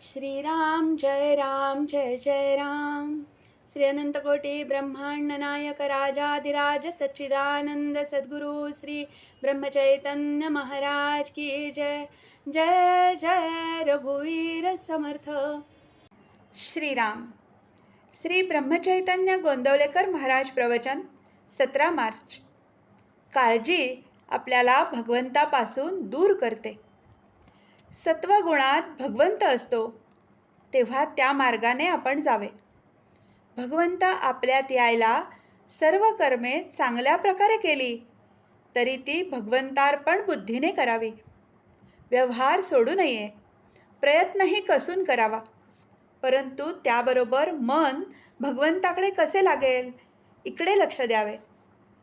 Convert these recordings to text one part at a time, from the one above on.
श्रीराम जय जय राम। श्री अनंतकोटी ब्रह्मांड नायक राजाधिराज सच्चिदानंद सद्गुरु श्री ब्रह्मचैतन्य महाराज की जय। जय जय रघुवीर समर्थ। श्रीराम। श्री ब्रह्मचैतन्य गोंदवलेकर महाराज प्रवचन 17 मार्च। काळजी आपल्याला भगवंतापासून दूर करते। सत्वगुणात भगवंत असतो तेव्हा त्या मार्गाने आपण जावे। भगवंत आपल्यात यायला सर्व कर्मे चांगल्या प्रकारे केली तरी ती भगवंतार्पण बुद्धीने करावी। व्यवहार सोडू नये, प्रयत्नही कसून करावा, परंतु त्याबरोबर मन भगवंताकडे कसे लागेल इकडे लक्ष द्यावे।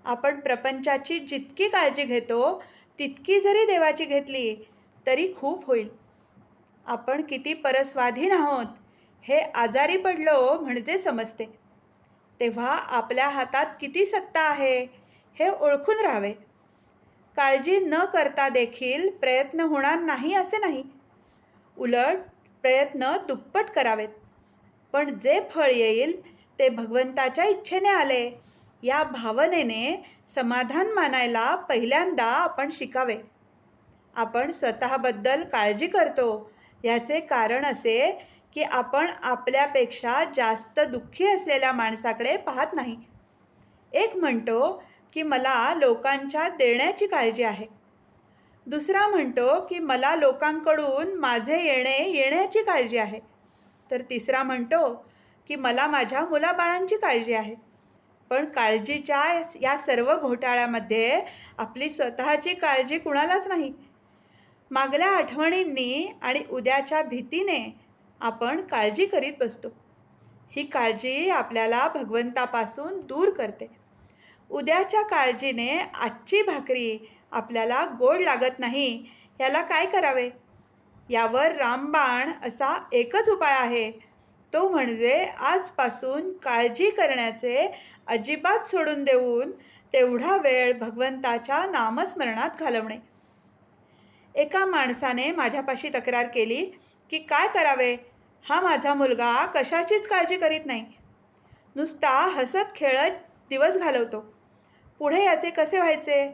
आपण प्रपंचाची जितकी काळजी घेतो तितकी जरी देवाची घेतली तरी खूप होईल। आपण किती परस्वाधीन आहोत हे आजारी पडलो म्हणजे समजते। तेव्हा आपल्या हातात किती सत्ता आहे हे ओळखून राहावे। काळजी न करता देखील प्रयत्न होणार नाही असे नाही, उलट प्रयत्न दुप्पट करावेत। पण जे फळ येईल ते भगवंताच्या इच्छेने आले या भावनेने समाधान मानायला पहिल्यांदा आपण शिकावे। आपण स्वतःबद्दल काळजी करतो याचे कारण असे की आपण आपल्यापेक्षा जास्त दुःखी असलेल्या माणसाकडे पाहत नाही। एक म्हणतो की मला लोकांच्या देण्याची काळजी आहे, दुसरा म्हणतो की मला लोकांकडून माझे येण्याची काळजी आहे, तर तिसरा म्हणतो की मला माझ्या मुलाबाळांची काळजी आहे। पण काळजीच्या या सर्व घोटाळ्यामध्ये आपली स्वतःची काळजी कुणालाच नाही। मागल्या आठवणींनी आणि उद्याच्या भीतीने आपण काळजी करीत बसतो। ही काळजी आपल्याला भगवंतापासून दूर करते। उद्याच्या काळजीने आजची भाकरी आपल्याला गोड लागत नाही, याला काय करावे? यावर रामबाण असा एकच उपाय आहे, तो म्हणजे आजपासून काळजी करण्याचे अजिबात सोडून देऊन तेवढा वेळ भगवंताच्या नामस्मरणात घालवणे। एका माणसाने माझ्यापाशी तक्रार केली की काय करावे, हा माझा मुलगा कशाचीच काळजी करीत नाही, नुसता हसत खेळत दिवस घालवतो, पुढे याचे कसे व्हायचे?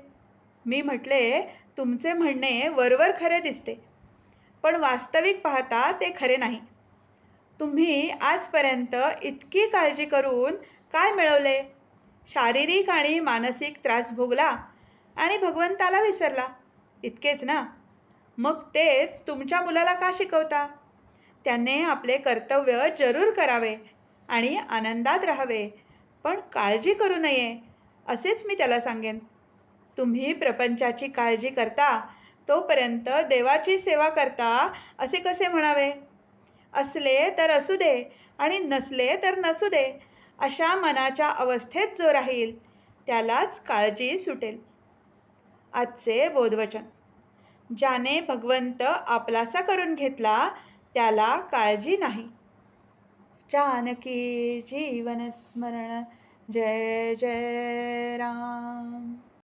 मी म्हटले, तुमचे म्हणणे वरवर खरे दिसते, पण वास्तविक पाहता ते खरे नाही। तुम्ही आजपर्यंत इतकी काळजी करून काय मिळवले? शारीरिक आणि मानसिक त्रास भोगला आणि भगवंताला विसरला, इतकेच ना? मग तेच तुमच्या मुलाला का शिकवता? त्याने आपले कर्तव्य जरूर करावे आणि आनंदात राहावे, पण काळजी करू नये असेच मी त्याला सांगेन। तुम्ही प्रपंचाची काळजी करता तोपर्यंत देवाची सेवा करता असे कसे म्हणावे? असले तर असू दे आणि नसले तर नसू दे अशा मनाच्या अवस्थेत जो राहील त्यालाच काळजी सुटेल। आजचे बोधवचन। ज्याने भगवंत आपलासा करून घेतला त्याला काळजी नाही। जानकी जीवन स्मरण जय जय राम।